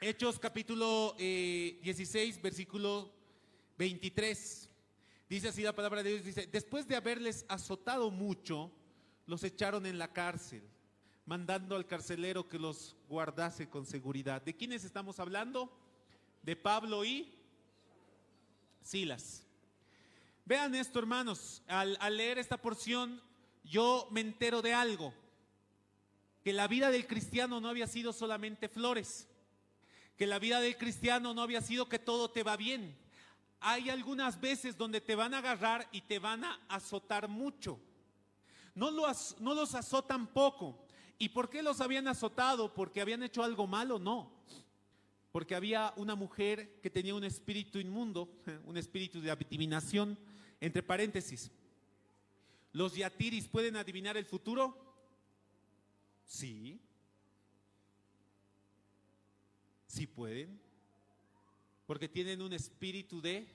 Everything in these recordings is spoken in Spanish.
Hechos capítulo 16, versículo 23. Dice así la palabra de Dios, dice: después de haberles azotado mucho, los echaron en la cárcel, mandando al carcelero que los guardase con seguridad. ¿De quiénes estamos hablando? De Pablo y Silas. Vean esto, hermanos, al leer esta porción, yo me entero de algo, que la vida del cristiano no había sido solamente flores, que la vida del cristiano no había sido que todo te va bien. Hay algunas veces donde te van a agarrar y te van a azotar mucho. No los azotan poco. ¿Y por qué los habían azotado? ¿Porque habían hecho algo malo? No. Porque había una mujer que tenía un espíritu inmundo, un espíritu de adivinación. Entre paréntesis, ¿los yatiris pueden adivinar el futuro? Sí. Sí pueden. Porque tienen un espíritu de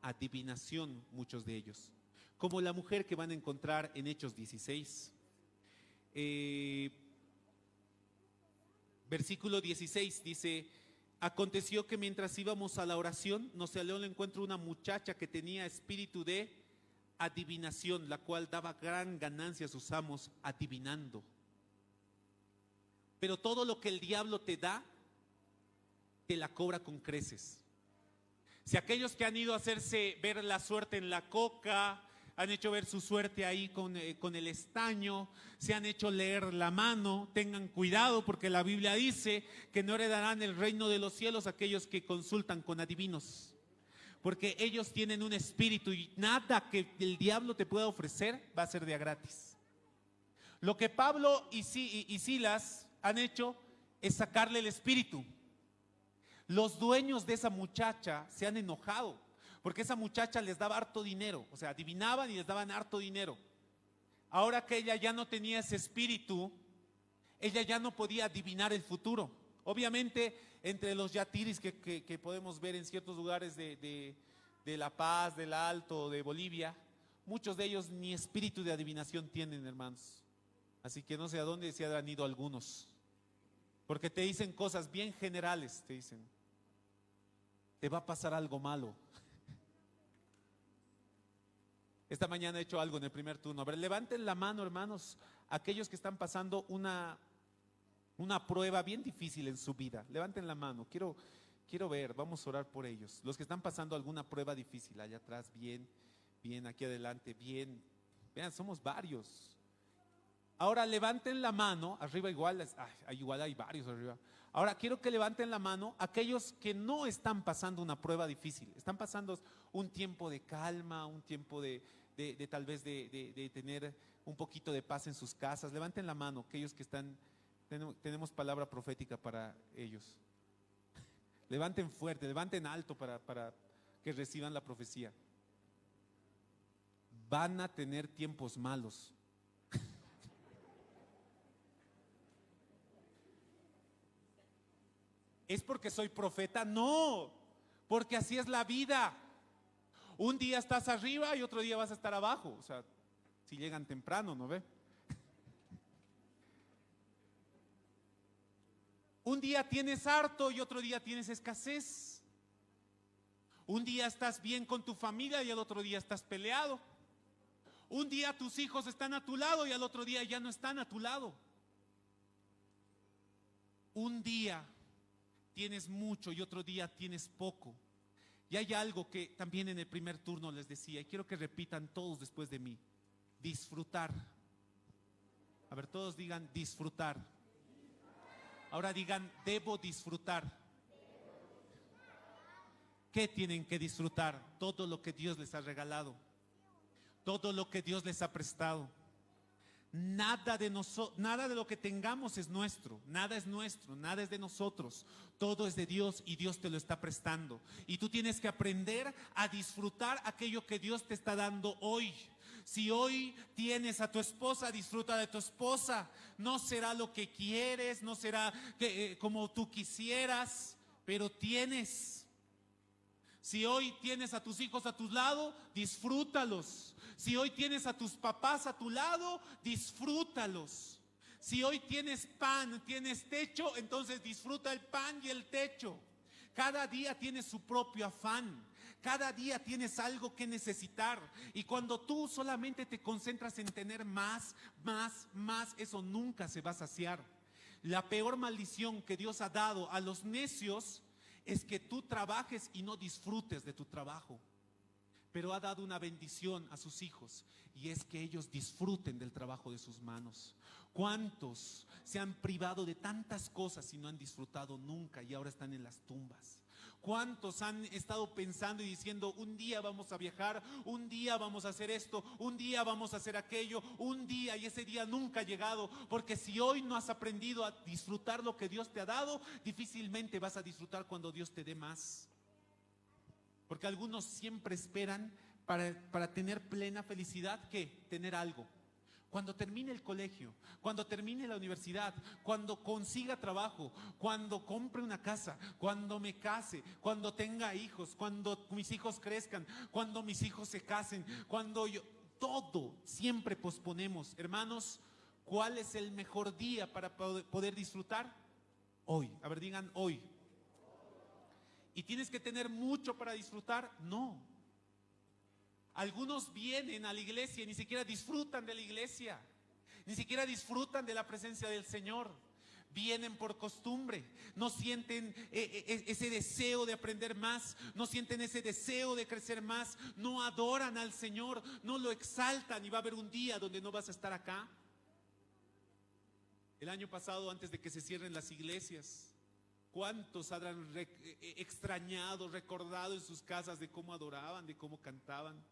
adivinación, muchos de ellos. Como la mujer que van a encontrar en Hechos 16. Versículo 16 dice: aconteció que mientras íbamos a la oración, nos salió al encuentro una muchacha que tenía espíritu de adivinación, la cual daba gran ganancia a sus amos adivinando. Pero todo lo que el diablo te da, te la cobra con creces. Si aquellos que han ido a hacerse ver la suerte en la coca, han hecho ver su suerte ahí con el estaño, se han hecho leer la mano, tengan cuidado, porque la Biblia dice que no heredarán el reino de los cielos aquellos que consultan con adivinos, porque ellos tienen un espíritu y nada que el diablo te pueda ofrecer va a ser de a gratis. Lo que Pablo y Silas han hecho es sacarle el espíritu. Los dueños de esa muchacha se han enojado, porque esa muchacha les daba harto dinero, o sea, adivinaban y les daban harto dinero. Ahora que ella ya no tenía ese espíritu, ella ya no podía adivinar el futuro. Obviamente, entre los yatiris que podemos ver en ciertos lugares de La Paz, del Alto, de Bolivia, muchos de ellos ni espíritu de adivinación tienen, hermanos. Así que no sé a dónde se han ido algunos, porque te dicen cosas bien generales, te dicen: te va a pasar algo malo. Esta mañana he hecho algo en el primer turno. A ver, levanten la mano, hermanos, aquellos que están pasando una prueba bien difícil en su vida. Levanten la mano, quiero ver, vamos a orar por ellos. Los que están pasando alguna prueba difícil, allá atrás, bien, aquí adelante, bien. Vean, somos varios. Ahora levanten la mano, arriba igual hay varios arriba. Ahora quiero que levanten la mano aquellos que no están pasando una prueba difícil, están pasando un tiempo de calma, un tiempo de tal vez de tener un poquito de paz en sus casas. Levanten la mano aquellos que están, tenemos palabra profética para ellos. Levanten fuerte, levanten alto para que reciban la profecía. Van a tener tiempos malos. ¿Es porque soy profeta? No, porque así es la vida. Un día estás arriba y otro día vas a estar abajo. O sea, si llegan temprano, ¿no ve? Un día tienes harto y otro día tienes escasez. Un día estás bien con tu familia y al otro día estás peleado. Un día tus hijos están a tu lado y al otro día ya no están a tu lado. Un día tienes mucho y otro día tienes poco. Y hay algo que también en el primer turno les decía, y quiero que repitan todos después de mí: disfrutar. A ver, todos digan disfrutar. Ahora digan: debo disfrutar. ¿Qué tienen que disfrutar? Todo lo que Dios les ha regalado, todo lo que Dios les ha prestado. Nada de lo que tengamos es nuestro, nada es nuestro, nada es de nosotros, todo es de Dios y Dios te lo está prestando. Y tú tienes que aprender a disfrutar aquello que Dios te está dando hoy. Si hoy tienes a tu esposa, disfruta de tu esposa. No será lo que quieres, no será como tú quisieras, pero tienes. Si hoy tienes a tus hijos a tu lado, disfrútalos. Si hoy tienes a tus papás a tu lado, disfrútalos. Si hoy tienes pan, tienes techo, entonces disfruta el pan y el techo. Cada día tienes su propio afán. Cada día tienes algo que necesitar. Y cuando tú solamente te concentras en tener más, eso nunca se va a saciar. La peor maldición que Dios ha dado a los necios es que tú trabajes y no disfrutes de tu trabajo. Pero ha dado una bendición a sus hijos, y es que ellos disfruten del trabajo de sus manos. ¿Cuántos se han privado de tantas cosas y no han disfrutado nunca y ahora están en las tumbas? ¿Cuántos han estado pensando y diciendo: un día vamos a viajar, un día vamos a hacer esto, un día vamos a hacer aquello, un día, y ese día nunca ha llegado? Porque si hoy no has aprendido a disfrutar lo que Dios te ha dado, difícilmente vas a disfrutar cuando Dios te dé más. Porque algunos siempre esperan para tener plena felicidad, ¿qué? Tener algo. Cuando termine el colegio, cuando termine la universidad, cuando consiga trabajo, cuando compre una casa, cuando me case, cuando tenga hijos, cuando mis hijos crezcan, cuando mis hijos se casen, cuando yo... Todo siempre posponemos. Hermanos, ¿cuál es el mejor día para poder disfrutar? Hoy. A ver, digan hoy. ¿Y tienes que tener mucho para disfrutar? No. Algunos vienen a la iglesia y ni siquiera disfrutan de la iglesia, ni siquiera disfrutan de la presencia del Señor. Vienen por costumbre, no sienten ese deseo de aprender más, no sienten ese deseo de crecer más, no adoran al Señor, no lo exaltan. Y va a haber un día donde no vas a estar acá. El año pasado, antes de que se cierren las iglesias, ¿cuántos habrán extrañado, recordado en sus casas de cómo adoraban, de cómo cantaban?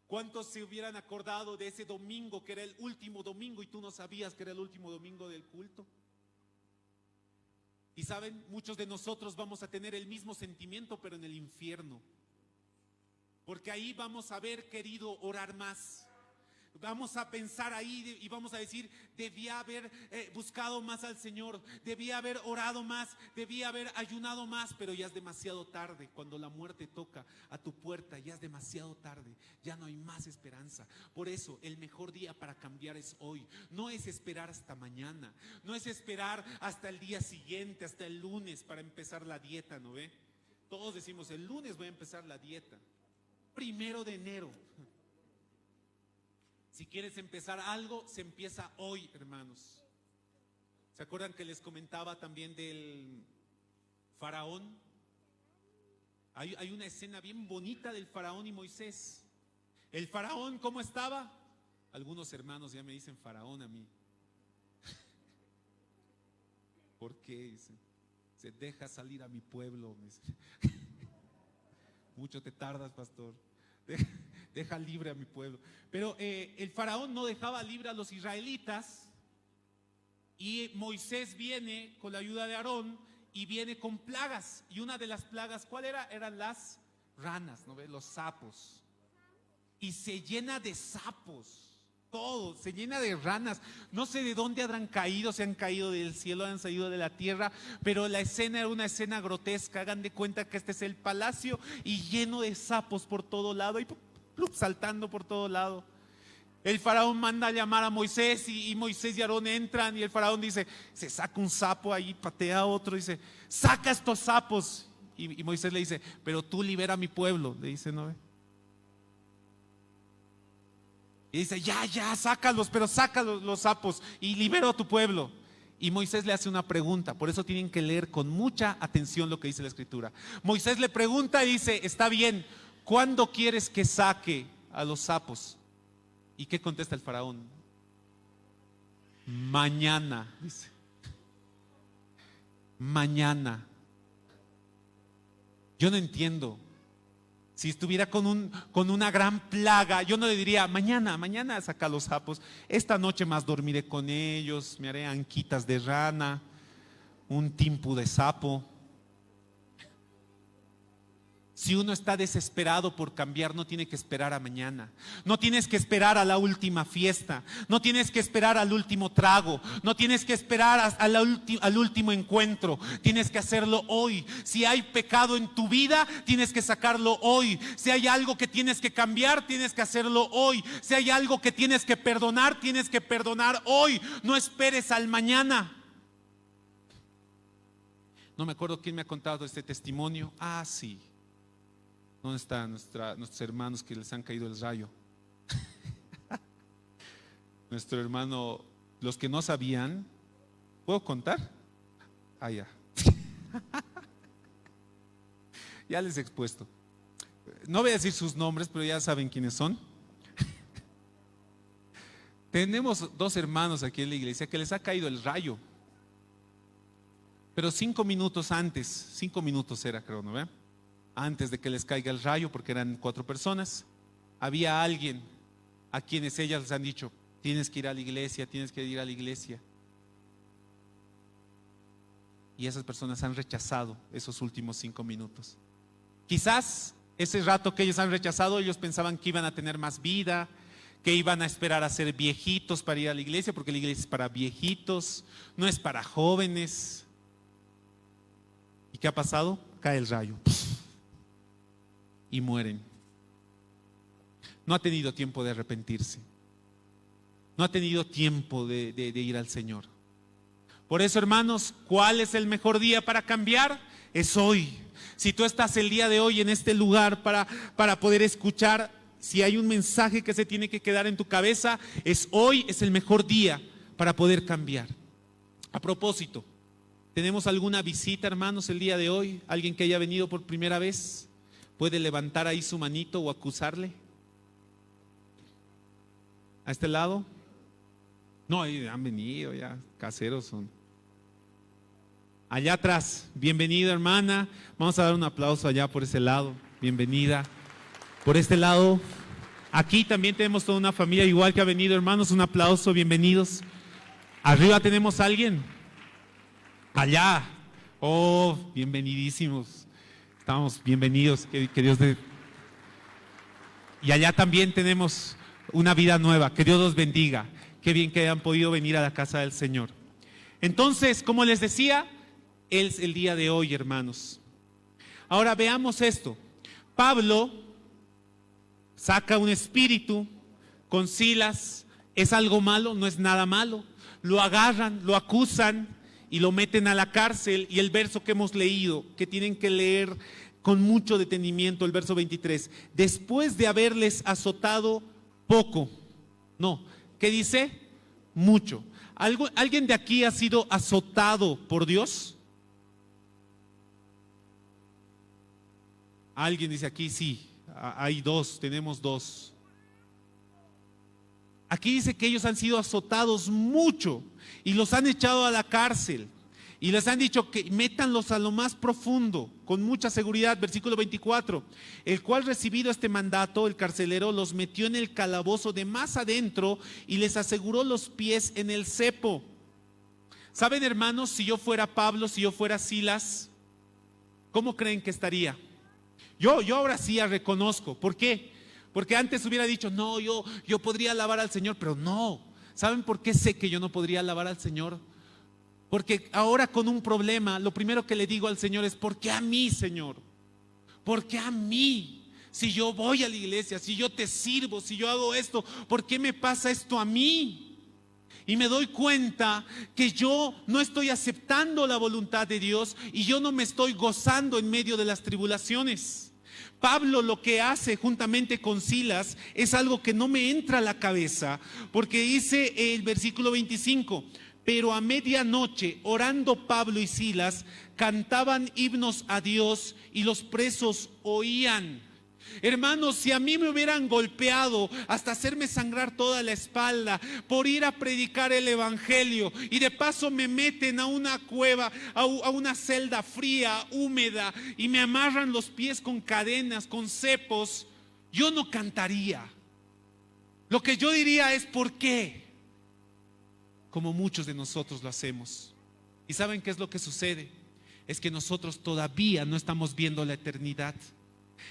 ¿Cuántos se hubieran acordado de ese domingo que era el último domingo y tú no sabías que era el último domingo del culto? Y saben, muchos de nosotros vamos a tener el mismo sentimiento, pero en el infierno. Porque ahí vamos a haber querido orar más. Vamos a pensar ahí y vamos a decir: debía haber buscado más al Señor, debía haber orado más, debía haber ayunado más, pero ya es demasiado tarde. Cuando la muerte toca a tu puerta, ya es demasiado tarde, ya no hay más esperanza. Por eso el mejor día para cambiar es hoy. No es esperar hasta mañana, no es esperar hasta el día siguiente, hasta el lunes para empezar la dieta, ¿no ve? Todos decimos: el lunes voy a empezar la dieta, 1 de enero. Si quieres empezar algo, se empieza hoy, hermanos. ¿Se acuerdan que les comentaba también del faraón? Hay una escena bien bonita del faraón y Moisés. El faraón, ¿cómo estaba? Algunos hermanos ya me dicen faraón a mí. ¿Por qué? Se deja salir a mi pueblo. Mucho te tardas, pastor. Deja libre a mi pueblo. Pero el faraón no dejaba libre a los israelitas, y Moisés viene con la ayuda de Aarón y viene con plagas. Y una de las plagas, ¿cuál era? Eran las ranas, ¿no ves? Los sapos. Y se llena de sapos. Todo, se llena de ranas. No sé de dónde habrán caído, se han caído del cielo, han salido de la tierra, pero la escena era una escena grotesca. Hagan de cuenta que este es el palacio y lleno de sapos por todo lado y saltando por todo lado. El faraón manda a llamar a Moisés y Moisés y Aarón entran, y el faraón dice, se saca un sapo ahí, patea a otro, dice: saca estos sapos. Y Moisés le dice: pero tú libera a mi pueblo, le dice, ¿no? Y dice: ya, sácalos, pero saca los sapos y libera a tu pueblo. Y Moisés le hace una pregunta, por eso tienen que leer con mucha atención lo que dice la escritura. Moisés le pregunta y dice: está bien, ¿cuándo quieres que saque a los sapos? ¿Y qué contesta el faraón? Mañana, dice. Mañana. Yo no entiendo. Si estuviera con una gran plaga, yo no le diría: mañana saca los sapos, esta noche más dormiré con ellos, me haré anquitas de rana, un timpu de sapo. Si uno está desesperado por cambiar, no tiene que esperar a mañana. No tienes que esperar a la última fiesta. No tienes que esperar al último trago. No tienes que esperar al último encuentro. Tienes que hacerlo hoy. Si hay pecado en tu vida, tienes que sacarlo hoy. Si hay algo que tienes que cambiar, tienes que hacerlo hoy. Si hay algo que tienes que perdonar, tienes que perdonar hoy. No esperes al mañana. No me acuerdo quién me ha contado este testimonio. Ah, sí. ¿Dónde están nuestros hermanos que les han caído el rayo? Nuestro hermano, los que no sabían, ¿puedo contar? Ah, ya. Ya les he expuesto. No voy a decir sus nombres, pero ya saben quiénes son. Tenemos dos hermanos aquí en la iglesia que les ha caído el rayo. Pero 5 minutos antes, 5 minutos era, creo, ¿no ve? Antes de que les caiga el rayo, porque eran 4 personas, había alguien a quienes ellas les han dicho: tienes que ir a la iglesia, tienes que ir a la iglesia. Y esas personas han rechazado esos últimos 5 minutos. Quizás ese rato que ellos han rechazado, ellos pensaban que iban a tener más vida, que iban a esperar a ser viejitos para ir a la iglesia, porque la iglesia es para viejitos, no es para jóvenes. ¿Y qué ha pasado? Cae el rayo y mueren. No ha tenido tiempo de arrepentirse. No ha tenido tiempo de ir al Señor. Por eso, hermanos, ¿cuál es el mejor día para cambiar? Es hoy. Si tú estás el día de hoy en este lugar para poder escuchar, si hay un mensaje que se tiene que quedar en tu cabeza, es hoy, es el mejor día para poder cambiar. A propósito, ¿tenemos alguna visita, hermanos, el día de hoy? ¿Alguien que haya venido por primera vez? ¿Puede levantar ahí su manito o acusarle? ¿A este lado? No, han venido ya, caseros son. Allá atrás, bienvenida, hermana. Vamos a dar un aplauso allá por ese lado. Bienvenida. Por este lado, aquí también tenemos toda una familia igual que ha venido, hermanos. Un aplauso, bienvenidos. Arriba tenemos a alguien. Allá, oh, bienvenidísimos. Estamos bienvenidos, que Dios dé. Y allá también tenemos una vida nueva, que Dios los bendiga. Qué bien que hayan podido venir a la casa del Señor. Entonces, como les decía, es el día de hoy, hermanos. Ahora veamos esto. Pablo saca un espíritu con Silas. ¿Es algo malo? No es nada malo. Lo agarran, lo acusan y lo meten a la cárcel. Y el verso que hemos leído, que tienen que leer con mucho detenimiento, el verso 23, después de haberles azotado poco, no, ¿qué dice? Mucho. ¿Alguien de aquí ha sido azotado por Dios? Alguien dice aquí, sí, hay dos, tenemos dos. Aquí dice que ellos han sido azotados mucho y los han echado a la cárcel y les han dicho que métanlos a lo más profundo, con mucha seguridad. Versículo 24, el cual, recibido este mandato, el carcelero los metió en el calabozo de más adentro y les aseguró los pies en el cepo. ¿Saben, hermanos? Si yo fuera Pablo, si yo fuera Silas, ¿cómo creen que estaría? Yo ahora sí reconozco. ¿Por qué? Porque antes hubiera dicho, no, yo podría alabar al Señor, pero no. ¿Saben por qué sé que yo no podría alabar al Señor? Porque ahora con un problema, lo primero que le digo al Señor es: ¿por qué a mí, Señor? ¿Por qué a mí? Si yo voy a la iglesia, si yo te sirvo, si yo hago esto, ¿por qué me pasa esto a mí? Y me doy cuenta que yo no estoy aceptando la voluntad de Dios y yo no me estoy gozando en medio de las tribulaciones. Pablo lo que hace juntamente con Silas es algo que no me entra a la cabeza, porque dice el versículo 25, pero a medianoche, orando Pablo y Silas, cantaban himnos a Dios y los presos oían. Hermanos, si a mí me hubieran golpeado hasta hacerme sangrar toda la espalda por ir a predicar el evangelio y de paso me meten a una cueva, a una celda fría, húmeda, y me amarran los pies con cadenas, con cepos, yo no cantaría. Lo que yo diría es: ¿por qué? Como muchos de nosotros lo hacemos. ¿Y saben qué es lo que sucede? Es que nosotros todavía no estamos viendo la eternidad.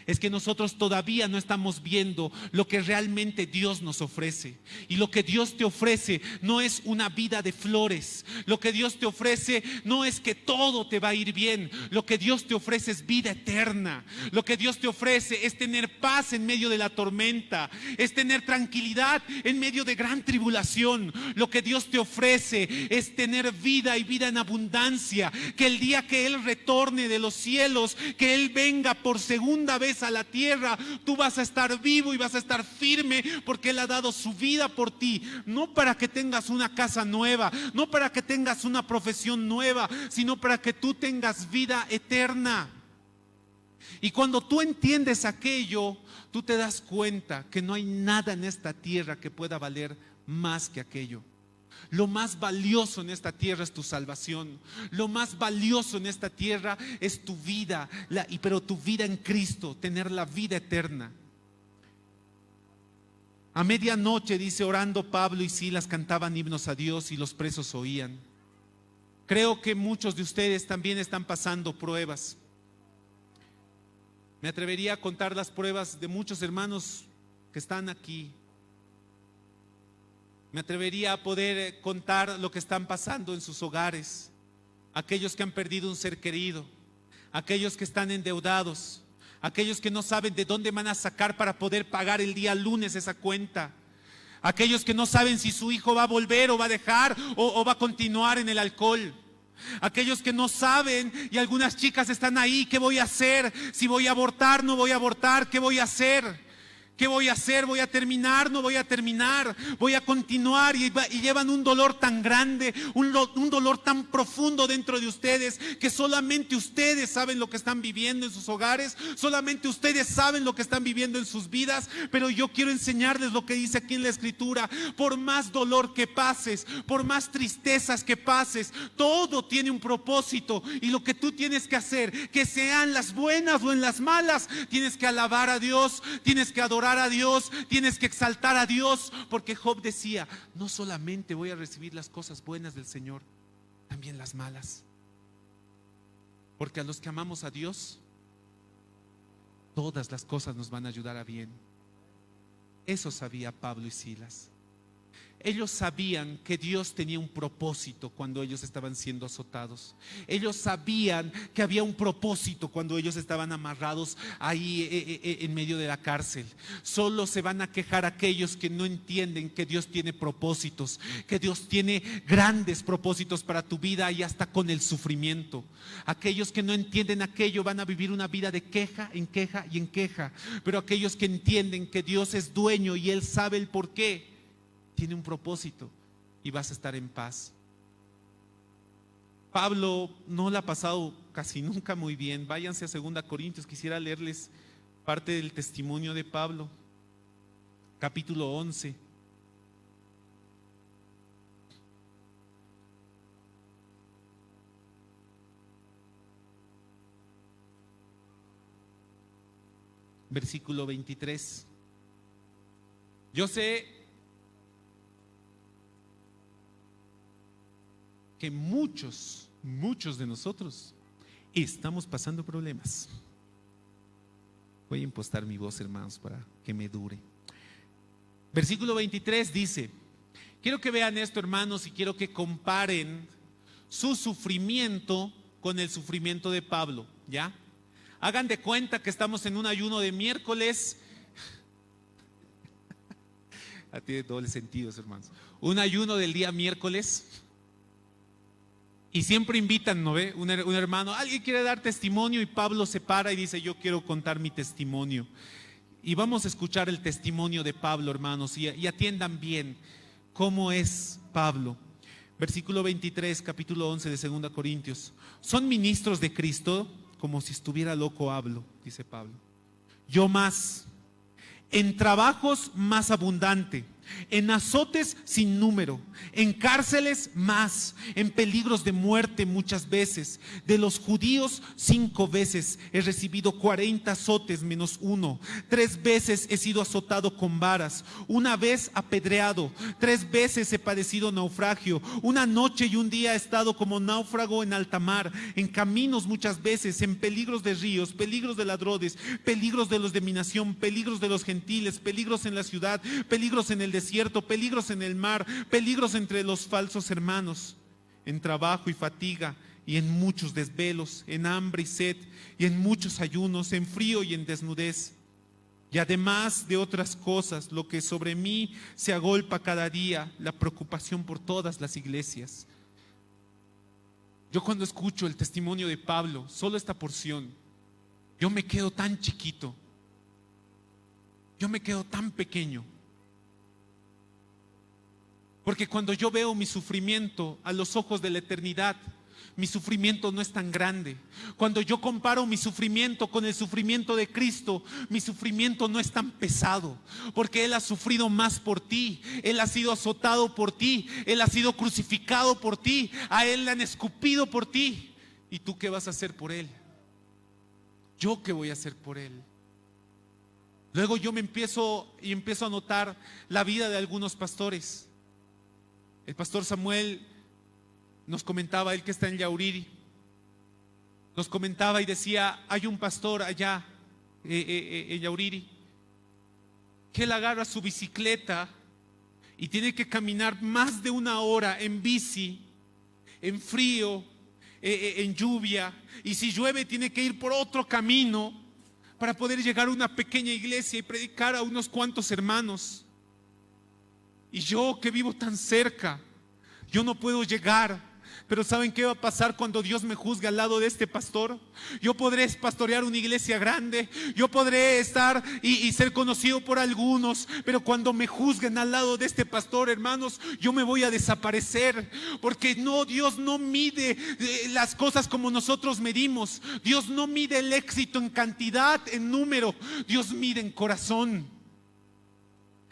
es que nosotros todavía no estamos viendo lo que realmente Dios nos ofrece. Y lo que Dios te ofrece no es una vida de flores. Lo que Dios te ofrece no es que todo te va a ir bien. Lo que Dios te ofrece es vida eterna. Lo que Dios te ofrece es tener paz en medio de la tormenta, es tener tranquilidad en medio de gran tribulación. Lo que Dios te ofrece es tener vida y vida en abundancia. Que el día que Él retorne de los cielos, que Él venga por segunda vez a la tierra, tú vas a estar vivo y vas a estar firme, porque Él ha dado su vida por ti, no para que tengas una casa nueva, no para que tengas una profesión nueva, sino para que tú tengas vida eterna. Y cuando tú entiendes aquello, tú te das cuenta que no hay nada en esta tierra que pueda valer más que aquello. Lo más valioso en esta tierra es tu salvación. Lo más valioso en esta tierra es tu vida, pero tu vida en Cristo, tener la vida eterna. A medianoche, dice, orando Pablo y Silas cantaban himnos a Dios y los presos oían. Creo que muchos de ustedes también están pasando pruebas. Me atrevería a contar las pruebas de muchos hermanos que están aquí. Me atrevería a poder contar lo que están pasando en sus hogares. Aquellos que han perdido un ser querido, aquellos que están endeudados, aquellos que no saben de dónde van a sacar para poder pagar el día lunes esa cuenta, aquellos que no saben si su hijo va a volver o va a dejar o va a continuar en el alcohol, aquellos que no saben, y algunas chicas están ahí, ¿qué voy a hacer? Si voy a abortar, no voy a abortar, ¿qué voy a hacer? ¿Qué voy a hacer? ¿Voy a terminar? ¿No voy a terminar? ¿Voy a continuar? Y llevan un dolor tan grande, un dolor tan profundo dentro de ustedes, que solamente ustedes saben lo que están viviendo en sus hogares, solamente ustedes saben lo que están viviendo en sus vidas. Pero yo quiero enseñarles lo que dice aquí en la Escritura. Por más dolor que pases, por más tristezas que pases, todo tiene un propósito. Y lo que tú tienes que hacer, que sean las buenas o en las malas, tienes que alabar a Dios, tienes que adorar a Dios, tienes que exaltar a Dios, porque Job decía, no solamente voy a recibir las cosas buenas del Señor, también las malas, porque a los que amamos a Dios, todas las cosas nos van a ayudar a bien. Eso sabía Pablo y Silas. Ellos sabían que Dios tenía un propósito cuando ellos estaban siendo azotados. Ellos sabían que había un propósito cuando ellos estaban amarrados ahí en medio de la cárcel. Solo se van a quejar aquellos que no entienden que Dios tiene propósitos, que Dios tiene grandes propósitos para tu vida y hasta con el sufrimiento. Aquellos que no entienden aquello van a vivir una vida de queja en queja y en queja. Pero aquellos que entienden que Dios es dueño y Él sabe el por qué, tiene un propósito, y vas a estar en paz. Pablo no la ha pasado casi nunca muy bien. Váyanse a 2 Corintios, quisiera leerles parte del testimonio de Pablo, capítulo 11. Versículo 23. Yo sé que muchos de nosotros estamos pasando problemas. Voy a impostar mi voz, hermanos, para que me dure. Versículo 23 dice, quiero que vean esto, hermanos, y quiero que comparen su sufrimiento con el sufrimiento de Pablo, ¿ya? Hagan de cuenta que estamos en un ayuno de miércoles. Tiene doble sentido, hermanos. Un ayuno del día miércoles. Y siempre invitan, ¿no ve? Un hermano, alguien quiere dar testimonio, y Pablo se para y dice, yo quiero contar mi testimonio. Y vamos a escuchar el testimonio de Pablo, hermanos, y atiendan bien cómo es Pablo. Versículo 23, capítulo 11 de 2 Corintios. Son ministros de Cristo, como si estuviera loco hablo, dice Pablo. Yo más, en trabajos más abundante, en azotes sin número, en cárceles más, en peligros de muerte muchas veces. De los judíos 5 veces he recibido 40 azotes menos uno. 3 veces he sido azotado con varas, 1 vez apedreado, 3 veces he padecido naufragio. 1 noche y 1 día he estado como náufrago en alta mar, en caminos muchas veces, en peligros de ríos, peligros de ladrones, peligros de los de mi nación, peligros de los gentiles, peligros en la ciudad, peligros en el desierto, peligros en el mar, peligros entre los falsos hermanos, en trabajo y fatiga, y en muchos desvelos, en hambre y sed, y en muchos ayunos, en frío y en desnudez. Y además de otras cosas, lo que sobre mí se agolpa cada día, la preocupación por todas las iglesias. Yo cuando escucho el testimonio de Pablo, solo esta porción, yo me quedo tan chiquito, yo me quedo tan pequeño. Porque cuando yo veo mi sufrimiento a los ojos de la eternidad, mi sufrimiento no es tan grande. Cuando yo comparo mi sufrimiento con el sufrimiento de Cristo, mi sufrimiento no es tan pesado, porque Él ha sufrido más por ti, Él ha sido azotado por ti, Él ha sido crucificado por ti, a Él le han escupido por ti. ¿Y tú qué vas a hacer por Él? ¿Yo qué voy a hacer por Él? Luego yo empiezo a notar la vida de algunos pastores. El pastor Samuel nos comentaba, él que está en Yauriri, nos comentaba y decía, hay un pastor allá en Yauriri, que él agarra su bicicleta y tiene que caminar más de 1 hora en bici, en frío, en lluvia, y si llueve tiene que ir por otro camino para poder llegar a una pequeña iglesia y predicar a unos cuantos hermanos. Y yo que vivo tan cerca, yo no puedo llegar. Pero ¿saben qué va a pasar cuando Dios me juzgue al lado de este pastor? Yo podré pastorear una iglesia grande, yo podré estar y ser conocido por algunos, pero cuando me juzguen al lado de este pastor, hermanos, yo me voy a desaparecer. Porque no, Dios no mide las cosas como nosotros medimos. Dios no mide el éxito en cantidad, en número. Dios mide en corazón.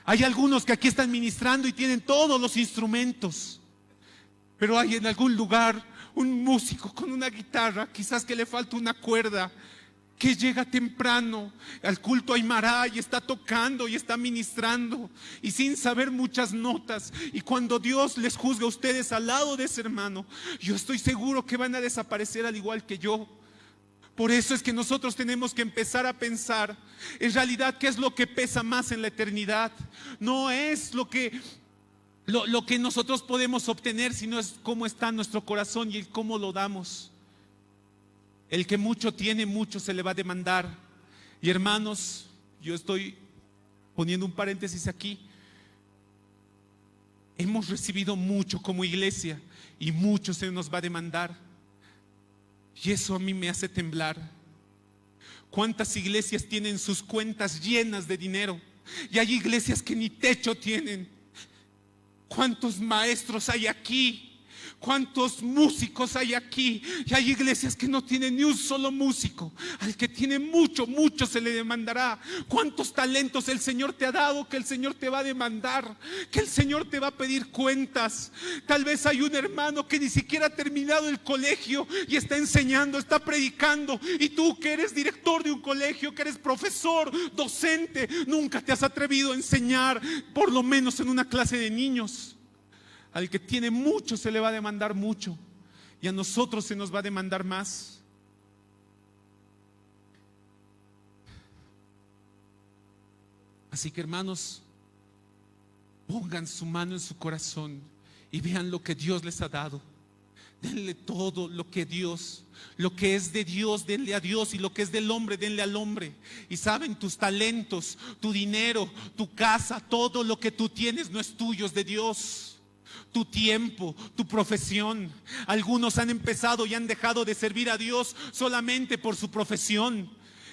Hay algunos que aquí están ministrando y tienen todos los instrumentos, pero hay en algún lugar un músico con una guitarra, quizás que le falta una cuerda, que llega temprano al culto Aymara y está tocando y está ministrando y sin saber muchas notas. Y cuando Dios les juzga a ustedes al lado de ese hermano, yo estoy seguro que van a desaparecer al igual que yo. Por eso es que nosotros tenemos que empezar a pensar en realidad qué es lo que pesa más en la eternidad. No es lo que nosotros podemos obtener, sino es cómo está nuestro corazón y el cómo lo damos. El que mucho tiene, mucho se le va a demandar. Y hermanos, yo estoy poniendo un paréntesis aquí. Hemos recibido mucho como iglesia y mucho se nos va a demandar. Y eso a mí me hace temblar. ¿Cuántas iglesias tienen sus cuentas llenas de dinero? Y hay iglesias que ni techo tienen. ¿Cuántos maestros hay aquí? ¿Cuántos músicos hay aquí? Y hay iglesias que no tienen ni un solo músico. Al que tiene mucho, mucho se le demandará. ¿Cuántos talentos el Señor te ha dado que el Señor te va a demandar? Que el Señor te va a pedir cuentas. Tal vez hay un hermano que ni siquiera ha terminado el colegio y está enseñando, está predicando. Y tú que eres director de un colegio, que eres profesor, docente, nunca te has atrevido a enseñar, por lo menos en una clase de niños. Al que tiene mucho se le va a demandar mucho, y a nosotros se nos va a demandar más. Así que hermanos, pongan su mano en su corazón y vean lo que Dios les ha dado. Denle todo lo que Dios, lo que es de Dios, denle a Dios, y lo que es del hombre, denle al hombre. Y saben, tus talentos, tu dinero, tu casa, todo lo que tú tienes no es tuyo, es de Dios. Tu tiempo, tu profesión. Algunos han empezado y han dejado de servir a Dios solamente por su profesión.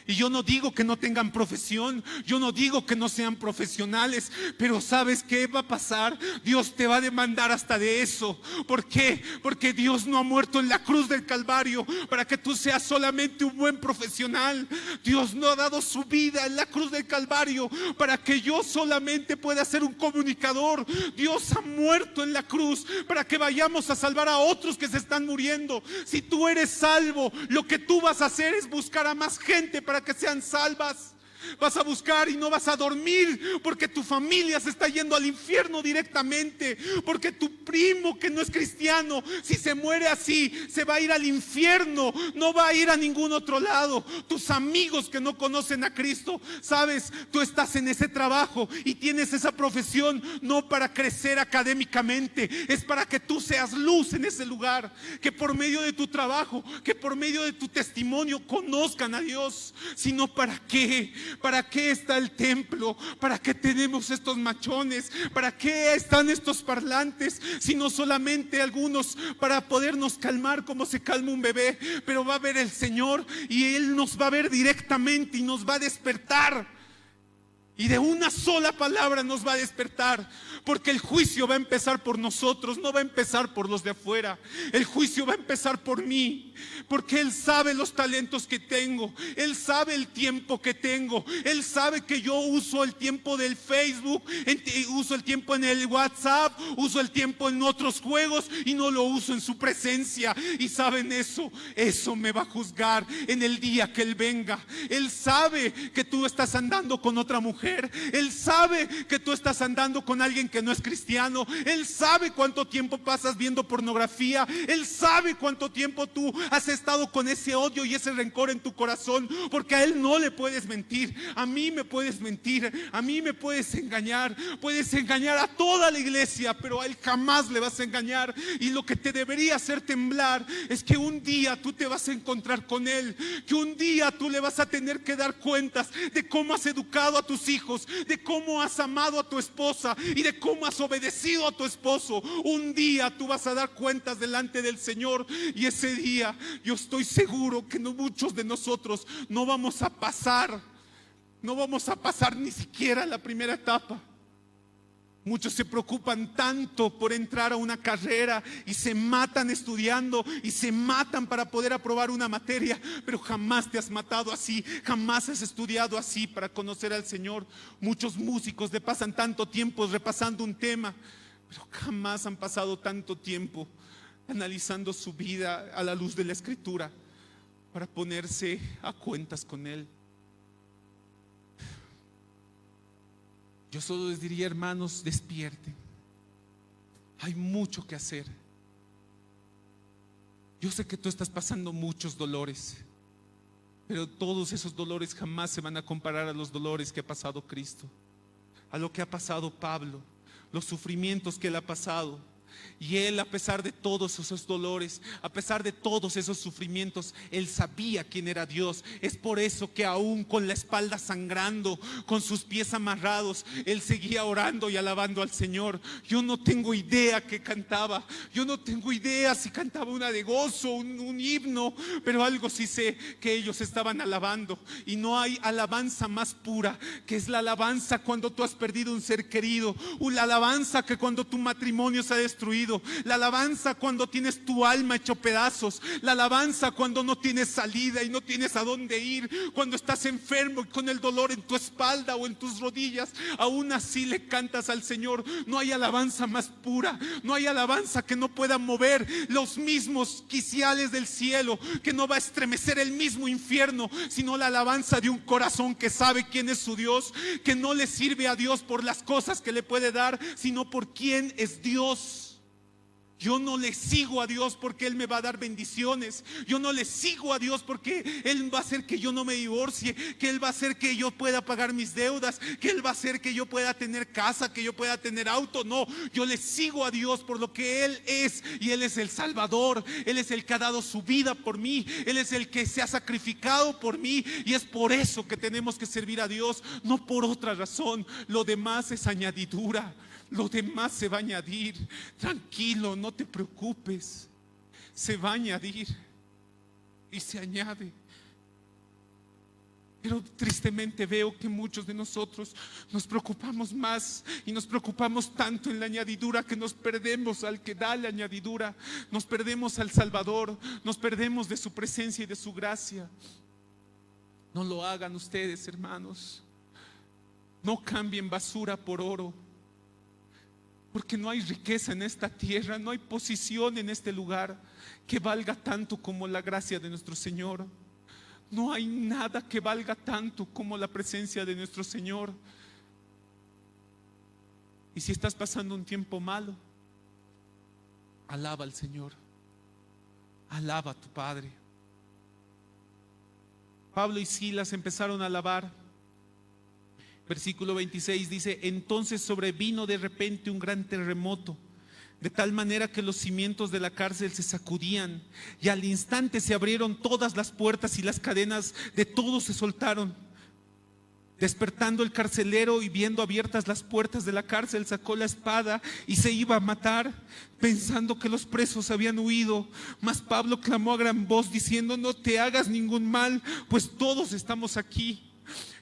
Y yo no digo que no tengan profesión, yo no digo que no sean profesionales, pero ¿sabes qué va a pasar? Dios te va a demandar hasta de eso. ¿Por qué? Porque Dios no ha muerto en la cruz del Calvario para que tú seas solamente un buen profesional. Dios no ha dado su vida en la cruz del Calvario para que yo solamente pueda ser un comunicador. Dios ha muerto en la cruz para que vayamos a salvar a otros que se están muriendo. Si tú eres salvo, lo que tú vas a hacer es buscar a más gente para que sean salvas. Vas a buscar y no vas a dormir porque tu familia se está yendo al infierno directamente, porque tu primo que no es cristiano, si se muere así, se va a ir al infierno, no va a ir a ningún otro lado. Tus amigos que no conocen a Cristo, sabes, tú estás en ese trabajo y tienes esa profesión no para crecer académicamente, es para que tú seas luz en ese lugar, que por medio de tu trabajo, que por medio de tu testimonio conozcan a Dios. Sino ¿para qué? ¿Para qué está el templo? ¿Para qué tenemos estos machones? ¿Para qué están estos parlantes? Sino solamente algunos para podernos calmar como se calma un bebé. Pero va a ver el Señor y Él nos va a ver directamente y nos va a despertar. Y de una sola palabra nos va a despertar, porque el juicio va a empezar por nosotros, no va a empezar por los de afuera. El juicio va a empezar por mí, porque Él sabe los talentos que tengo, Él sabe el tiempo que tengo, Él sabe que yo uso el tiempo del Facebook, uso el tiempo en el WhatsApp, uso el tiempo en otros juegos y no lo uso en su presencia. Y saben eso me va a juzgar en el día que Él venga. Él sabe que tú estás andando con otra mujer, Él sabe que tú estás andando con alguien que no es cristiano, Él sabe cuánto tiempo pasas viendo pornografía, Él sabe cuánto tiempo tú has estado con ese odio y ese rencor en tu corazón, porque a Él no le puedes mentir. A mí me puedes mentir, a mí me puedes engañar a toda la iglesia, pero a Él jamás le vas a engañar. Y lo que te debería hacer temblar es que un día tú te vas a encontrar con Él, que un día tú le vas a tener que dar cuentas de cómo has educado a tus hijos, de cómo has amado a tu esposa y de cómo has obedecido a tu esposo. Un día tú vas a dar cuentas delante del Señor, y ese día yo estoy seguro que muchos de nosotros no vamos a pasar ni siquiera la primera etapa. Muchos se preocupan tanto por entrar a una carrera y se matan estudiando y se matan para poder aprobar una materia, pero jamás te has matado así, jamás has estudiado así para conocer al Señor. Muchos músicos le pasan tanto tiempo repasando un tema, pero jamás han pasado tanto tiempo analizando su vida a la luz de la Escritura para ponerse a cuentas con Él. Yo solo les diría, hermanos, despierten. Hay mucho que hacer. Yo sé que tú estás pasando muchos dolores, pero todos esos dolores jamás se van a comparar a los dolores que ha pasado Cristo, a lo que ha pasado Pablo, los sufrimientos que Él ha pasado. Y Él, a pesar de todos esos dolores, a pesar de todos esos sufrimientos, Él sabía quién era Dios. Es por eso que aún con la espalda sangrando, con sus pies amarrados, Él seguía orando y alabando al Señor. Yo no tengo idea qué cantaba, yo no tengo idea si cantaba una de gozo, un himno, pero algo sí sé, que ellos estaban alabando. Y no hay alabanza más pura, que es la alabanza cuando tú has perdido un ser querido, o la alabanza que cuando tu matrimonio se ha destruido, la alabanza cuando tienes tu alma hecho pedazos, la alabanza cuando no tienes salida y no tienes a dónde ir, cuando estás enfermo y con el dolor en tu espalda o en tus rodillas, aún así le cantas al Señor. No hay alabanza más pura, no hay alabanza que no pueda mover los mismos quiciales del cielo, que no va a estremecer el mismo infierno, sino la alabanza de un corazón que sabe quién es su Dios, que no le sirve a Dios por las cosas que le puede dar, sino por quién es Dios. Yo no le sigo a Dios porque Él me va a dar bendiciones. Yo no le sigo a Dios porque Él va a hacer que yo no me divorcie, que Él va a hacer que yo pueda pagar mis deudas, que Él va a hacer que yo pueda tener casa, que yo pueda tener auto. No, yo le sigo a Dios por lo que Él es. Y Él es el Salvador, Él es el que ha dado su vida por mí, Él es el que se ha sacrificado por mí. Y es por eso que tenemos que servir a Dios, no por otra razón. Lo demás es añadidura. Lo demás se va a añadir. Tranquilo, no te preocupes. Se va a añadir y se añade. Pero tristemente veo que muchos de nosotros nos preocupamos más y nos preocupamos tanto en la añadidura que nos perdemos al que da la añadidura, nos perdemos al Salvador, nos perdemos de su presencia y de su gracia. No lo hagan ustedes, hermanos. No cambien basura por oro, porque no hay riqueza en esta tierra, no hay posición en este lugar que valga tanto como la gracia de nuestro Señor. No hay nada que valga tanto como la presencia de nuestro Señor. Y si estás pasando un tiempo malo, alaba al Señor, alaba a tu Padre. Pablo y Silas empezaron a alabar. Versículo 26 dice: entonces sobrevino de repente un gran terremoto, de tal manera que los cimientos de la cárcel se sacudían, y al instante se abrieron todas las puertas y las cadenas de todos se soltaron. Despertando el carcelero y viendo abiertas las puertas de la cárcel, sacó la espada y se iba a matar, pensando que los presos habían huido. Mas Pablo clamó a gran voz diciendo: no te hagas ningún mal, pues todos estamos aquí.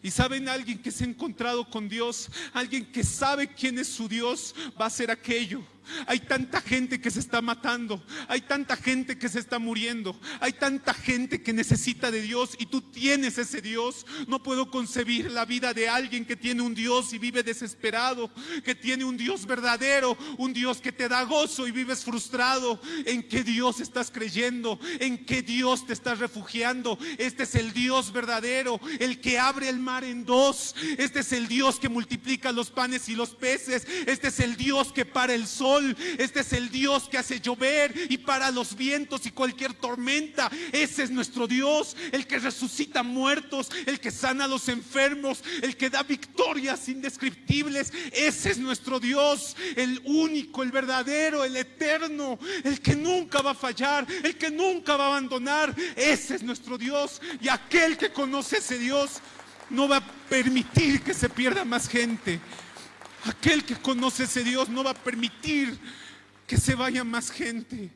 Y saben, alguien que se ha encontrado con Dios, alguien que sabe quién es su Dios, va a hacer aquello. Hay tanta gente que se está matando, hay tanta gente que se está muriendo, hay tanta gente que necesita de Dios, y tú tienes ese Dios. No puedo concebir la vida de alguien que tiene un Dios y vive desesperado, que tiene un Dios verdadero, un Dios que te da gozo y vives frustrado. ¿En qué Dios estás creyendo? ¿En qué Dios te estás refugiando? Este es el Dios verdadero, el que abre el mar en dos. Este es el Dios que multiplica los panes y los peces. Este es el Dios que para el sol. Este es el Dios que hace llover y para los vientos y cualquier tormenta. Ese es nuestro Dios, el que resucita muertos, el que sana a los enfermos, el que da victorias indescriptibles. Ese es nuestro Dios, el único, el verdadero, el eterno, el que nunca va a fallar, el que nunca va a abandonar. Ese es nuestro Dios, y aquel que conoce ese Dios no va a permitir que se pierda más gente. Aquel que conoce ese Dios no va a permitir que se vaya más gente.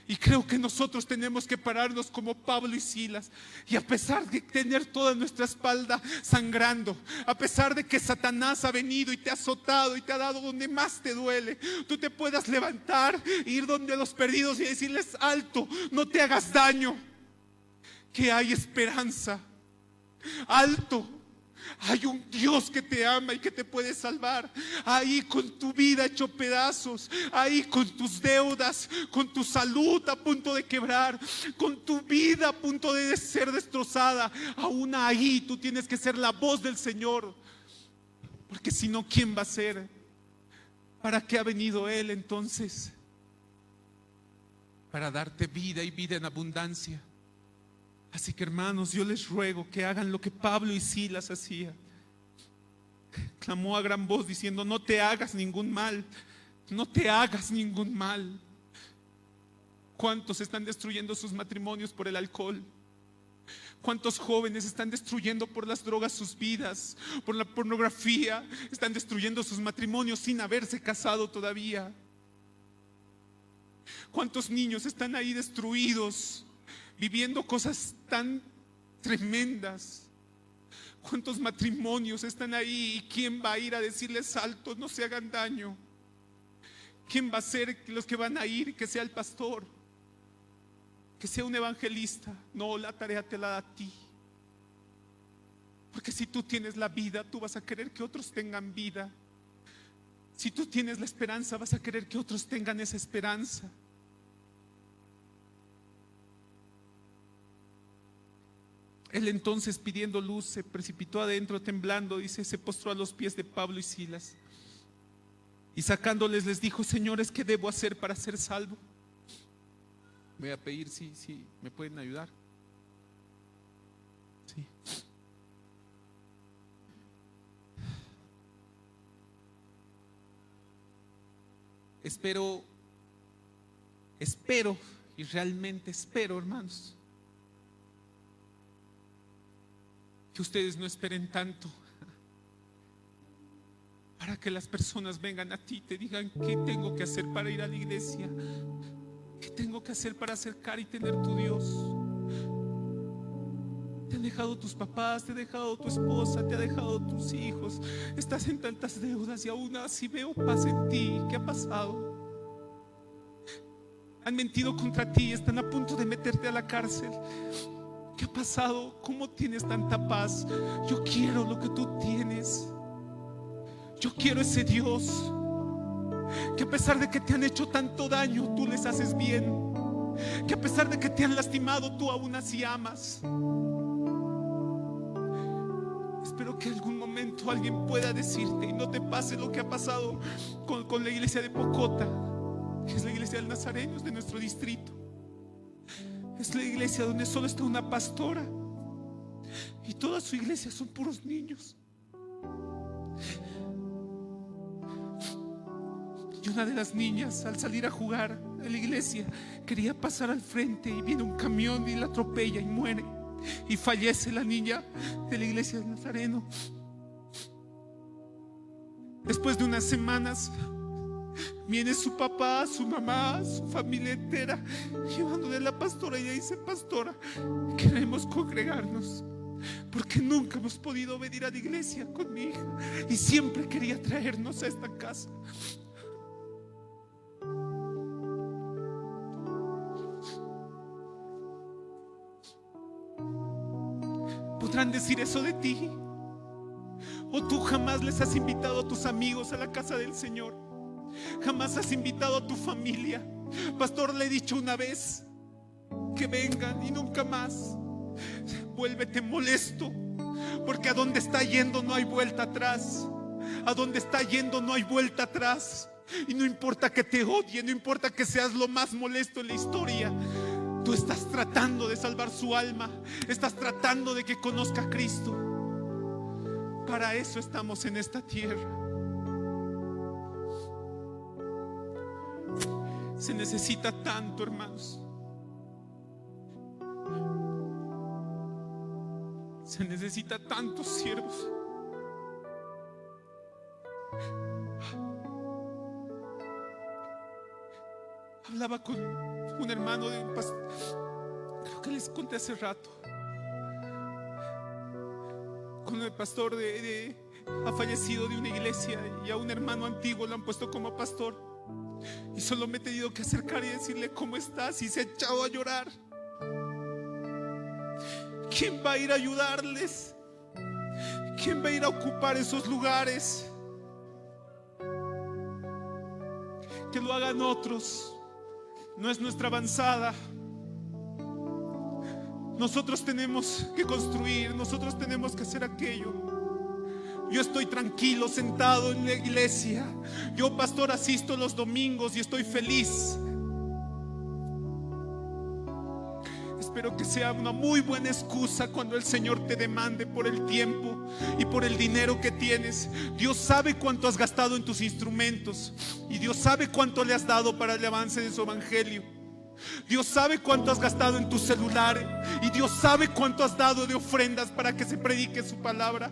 Y creo que nosotros tenemos que pararnos como Pablo y Silas, y a pesar de tener toda nuestra espalda sangrando, a pesar de que Satanás ha venido y te ha azotado y te ha dado donde más te duele, tú te puedas levantar, ir donde los perdidos y decirles: alto, no te hagas daño, que hay esperanza. Alto, hay un Dios que te ama y que te puede salvar. Ahí con tu vida hecho pedazos, ahí con tus deudas, con tu salud a punto de quebrar, con tu vida a punto de ser destrozada, aún ahí tú tienes que ser la voz del Señor. Porque si no, ¿quién va a ser? ¿Para qué ha venido Él entonces? Para darte vida y vida en abundancia. Así que, hermanos, yo les ruego que hagan lo que Pablo y Silas hacían. Clamó a gran voz diciendo: no te hagas ningún mal, no te hagas ningún mal. ¿Cuántos están destruyendo sus matrimonios por el alcohol? ¿Cuántos jóvenes están destruyendo por las drogas sus vidas, por la pornografía? Están destruyendo sus matrimonios sin haberse casado todavía. ¿Cuántos niños están ahí destruidos, viviendo cosas tan tremendas? ¿Cuántos matrimonios están ahí? ¿Y quién va a ir a decirles: alto, no se hagan daño? ¿Quién va a ser los que van a ir? Que sea el pastor, que sea un evangelista. No, la tarea te la da a ti. Porque si tú tienes la vida, tú vas a querer que otros tengan vida. Si tú tienes la esperanza, vas a querer que otros tengan esa esperanza. Él entonces, pidiendo luz, se precipitó adentro temblando, dice, se postró a los pies de Pablo y Silas, y sacándoles les dijo: señores, ¿qué debo hacer para ser salvo? Voy a pedir si me pueden ayudar. Sí. Espero y realmente espero, hermanos, que ustedes no esperen tanto para que las personas vengan a ti y te digan: ¿qué tengo que hacer para ir a la iglesia? ¿Qué tengo que hacer para acercar y tener tu Dios? dejado tus papás, te ha dejado tu esposa, te ha dejado tus hijos. Estás en tantas deudas y aún así veo paz en ti. ¿Qué ha pasado? Han mentido contra ti, están a punto de meterte a la cárcel. ¿Qué ha pasado? ¿Cómo tienes tanta paz? Yo quiero lo que tú tienes. Yo quiero ese Dios que a pesar de que te han hecho tanto daño, tú les haces bien. Que a pesar de que te han lastimado, tú aún así amas. Espero que en algún momento alguien pueda decirte y no te pase lo que ha pasado con la iglesia de Pocota, que es la iglesia del Nazarenos de nuestro distrito. Es la iglesia donde solo está una pastora y toda su iglesia son puros niños. Y una de las niñas, al salir a jugar a la iglesia, quería pasar al frente y viene un camión y la atropella y muere. Y fallece la niña de la iglesia del Nazareno. Después de unas semanas viene su papá, su mamá, su familia entera llevándole a la pastora y ella dice: pastora, queremos congregarnos porque nunca hemos podido venir a la iglesia con mi hija y siempre quería traernos a esta casa. ¿Podrán decir eso de ti? ¿O tú jamás les has invitado a tus amigos a la casa del Señor? ¿Jamás has invitado a tu familia? Pastor, le he dicho una vez que vengan y nunca más. Vuélvete molesto, porque a donde está yendo no hay vuelta atrás. A donde está yendo no hay vuelta atrás. Y no importa que te odie, no importa que seas lo más molesto en la historia. Tú estás tratando de salvar su alma. Estás tratando de que conozca a Cristo. Para eso estamos en esta tierra. Se necesita tanto, hermanos. Se necesita tantos siervos. Hablaba con un hermano de un pastor, creo que les conté hace rato, con el pastor ha fallecido de una iglesia y a un hermano antiguo lo han puesto como pastor. Y solo me he tenido que acercar y decirle: ¿cómo estás? Y se ha echado a llorar. ¿Quién va a ir a ayudarles? ¿Quién va a ir a ocupar esos lugares? Que lo hagan otros. No es nuestra avanzada. Nosotros tenemos que construir, nosotros tenemos que hacer aquello. Yo estoy tranquilo, sentado en la iglesia. Yo, pastor, asisto los domingos y estoy feliz. Espero que sea una muy buena excusa cuando el Señor te demande por el tiempo y por el dinero que tienes. Dios sabe cuánto has gastado en tus instrumentos y Dios sabe cuánto le has dado para el avance de su evangelio. Dios sabe cuánto has gastado en tu celular y Dios sabe cuánto has dado de ofrendas para que se predique su palabra.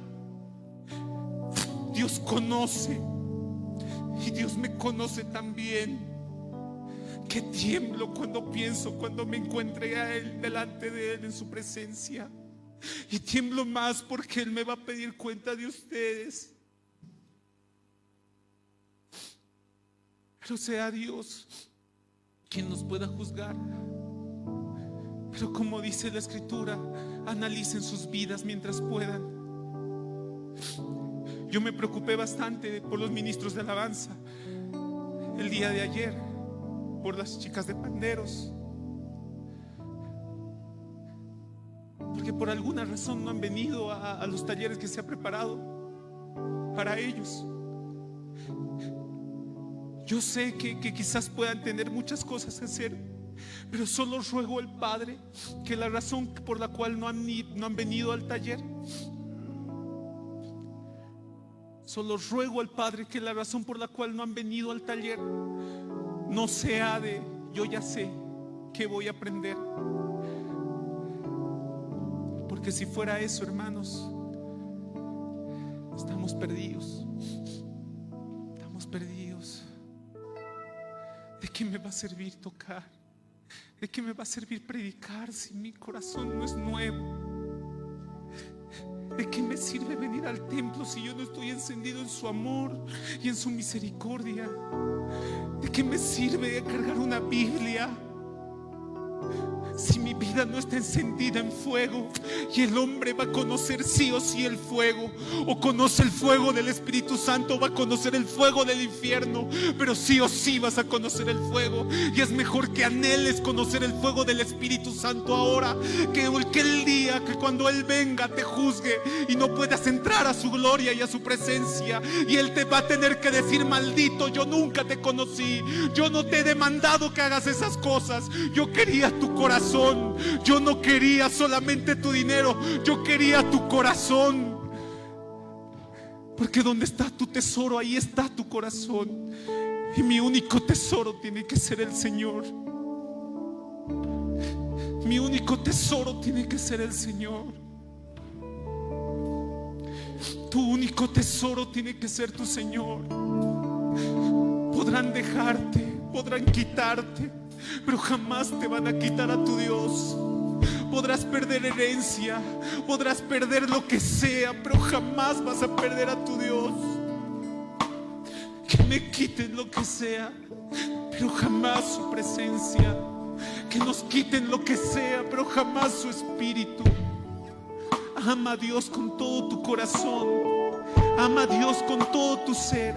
Dios conoce y Dios me conoce también. Que tiemblo cuando pienso, cuando me encuentre a Él, delante de Él en su presencia. Y tiemblo más porque Él me va a pedir cuenta de ustedes. Pero sea Dios quien nos pueda juzgar. Pero como dice la Escritura, analicen sus vidas mientras puedan. Yo me preocupé bastante por los ministros de alabanza el día de ayer, por las chicas de panderos, porque por alguna razón no han venido a los talleres que se ha preparado para ellos. Yo sé que quizás puedan tener muchas cosas que hacer, pero solo ruego al Padre que la razón por la cual no han venido al taller, solo ruego al Padre que la razón por la cual no han venido al taller no sea de yo ya sé que voy a aprender. Porque si fuera eso, hermanos, estamos perdidos. Estamos perdidos. ¿De qué me va a servir tocar? ¿De qué me va a servir predicar si mi corazón no es nuevo? me sirve venir al templo si yo no estoy encendido en su amor y en su misericordia? ¿De qué me sirve cargar una Biblia si mi vida no está encendida en fuego? Y el hombre va a conocer sí o sí el fuego. O conoce el fuego del Espíritu Santo, va a conocer el fuego del infierno, pero sí o sí vas a conocer el fuego. Y es mejor que anheles conocer el fuego del Espíritu Santo ahora, que el día que cuando Él venga te juzgue y no puedas entrar a su gloria y a su presencia, y Él te va a tener que decir: maldito, yo nunca te conocí, yo no te he demandado que hagas esas cosas, yo quería tu corazón, yo no quería solamente tu dinero, yo quería tu corazón. Porque donde está tu tesoro, ahí está tu corazón. Y mi único tesoro tiene que ser el Señor. Mi único tesoro tiene que ser el Señor. Tu único tesoro tiene que ser tu Señor. Podrán dejarte, podrán quitarte, pero jamás te van a quitar a tu Dios. Podrás perder herencia, podrás perder lo que sea, pero jamás vas a perder a tu Dios. Que me quiten lo que sea, pero jamás su presencia. Que nos quiten lo que sea, pero jamás su espíritu. Ama a Dios con todo tu corazón. Ama a Dios con todo tu ser.